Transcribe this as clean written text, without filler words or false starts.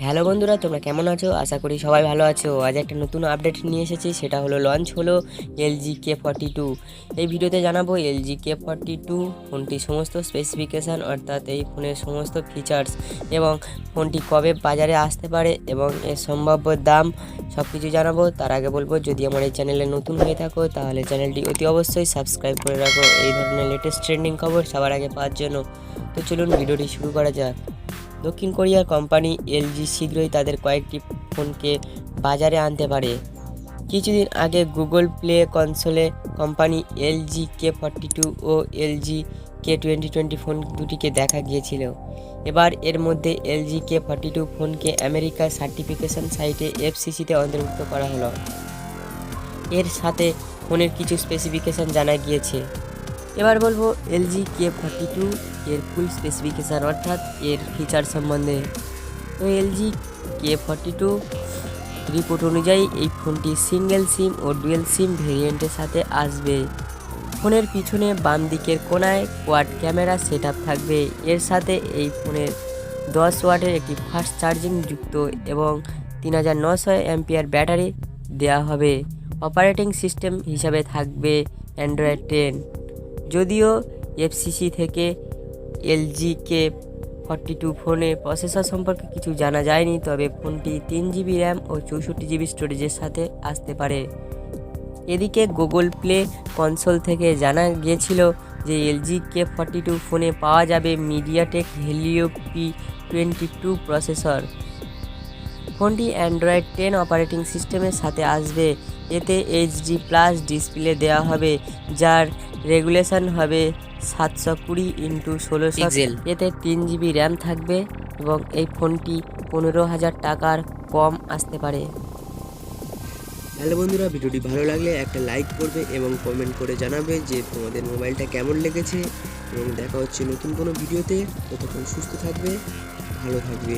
Hello বন্ধুরা, তোমরা কেমন আছো? আশা করি সবাই ভালো আছো। আজ একটা নতুন আপডেট নিয়ে এসেছি, সেটা হলো লঞ্চ হলো এলজি k42। এই ভিডিওতে জানাবো এলজি k42 ফোনটির সমস্ত স্পেসিফিকেশান, অর্থাৎ এই ফোনের সমস্ত ফিচার্স এবং ফোনটি কবে বাজারে আসতে পারে এবং এর সম্ভাব্য দাম সব কিছু জানাবো। তার আগে বলবো, যদি আমার এই চ্যানেলে নতুন হয়ে থাকো তাহলে চ্যানেলটি অতি অবশ্যই সাবস্ক্রাইব করে রাখো এই ধরনের লেটেস্ট ট্রেন্ডিং খবর সবার আগে পাওয়ার জন্য। তো চলুন ভিডিওটি শুরু করা যাক। দক্ষিণ কোরিয়ার কোম্পানি এলজি শীঘ্রই তাদের কয়েকটি ফোনকে বাজারে আনতে পারে। কিছুদিন আগে গুগল প্লে কনসোলে কোম্পানি এলজি k42 ও এলজি k20 ফোন দুটিকে দেখা গিয়েছিল। এবার এর মধ্যে এলজি k42 ফোনকে আমেরিকার সার্টিফিকেশন সাইটে এফসিসিতে অন্তর্ভুক্ত করা হলো। এর সাথে ফোনের কিছু স্পেসিফিকেশান জানা গিয়েছে। এবার বলবো এলজি k42 এর ফুল স্পেসিফিকেশান, অর্থাৎ এর ফিচার সম্বন্ধে। তো এলজি k42 রিপোর্ট অনুযায়ী এই ফোনটি সিঙ্গেল সিম ও ডুয়েল সিম ভেরিয়েন্টের সাথে আসবে। ফোনের পিছনে বাম দিকের কোণায় কোয়াড ক্যামেরা সেটআপ থাকবে। এর সাথে এই ফোনের 10 ওয়াটের একটি ফাস্ট চার্জিং যুক্ত এবং 3900 অ্যাম্পিয়ার ব্যাটারি দেওয়া হবে। অপারেটিং সিস্টেম হিসাবে থাকবে অ্যান্ড্রয়েড 10। যদিও এফসিসি থেকে এলজি k42 ফোনে প্রসেসর সম্পর্কে কিছু জানা যায়নি, তবে ফোনটি 3GB র্যাম ও 64GB স্টোরেজের সাথে আসতে পারে। এদিকে গুগল প্লে কনসোল থেকে জানা গিয়েছিল যে এলজি k42 ফোনে পাওয়া যাবে মিডিয়াটেক হেলিও P22 প্রসেসর। ফোনটি অ্যান্ড্রয়েড 10 অপারেটিং সিস্টেমের সাথে আসবে। এতে HD+ ডিসপ্লে দেওয়া হবে, যার রেগুলেশন হবে 720x1600 পিক্সেল। এতে 3GB র্যাম থাকবে এবং এই ফোনটি 15,000 টাকার কম আসতে পারে। হ্যালো বন্ধুরা, ভিডিওটি ভালো লাগলে একটা লাইক করবে এবং কমেন্ট করে জানাবে যে তোমাদের মোবাইলটা কেমন লেগেছে, এবং দেখা হচ্ছে নতুন কোনো ভিডিওতে। ততক্ষণ সুস্থ থাকবে, ভালো থাকবে।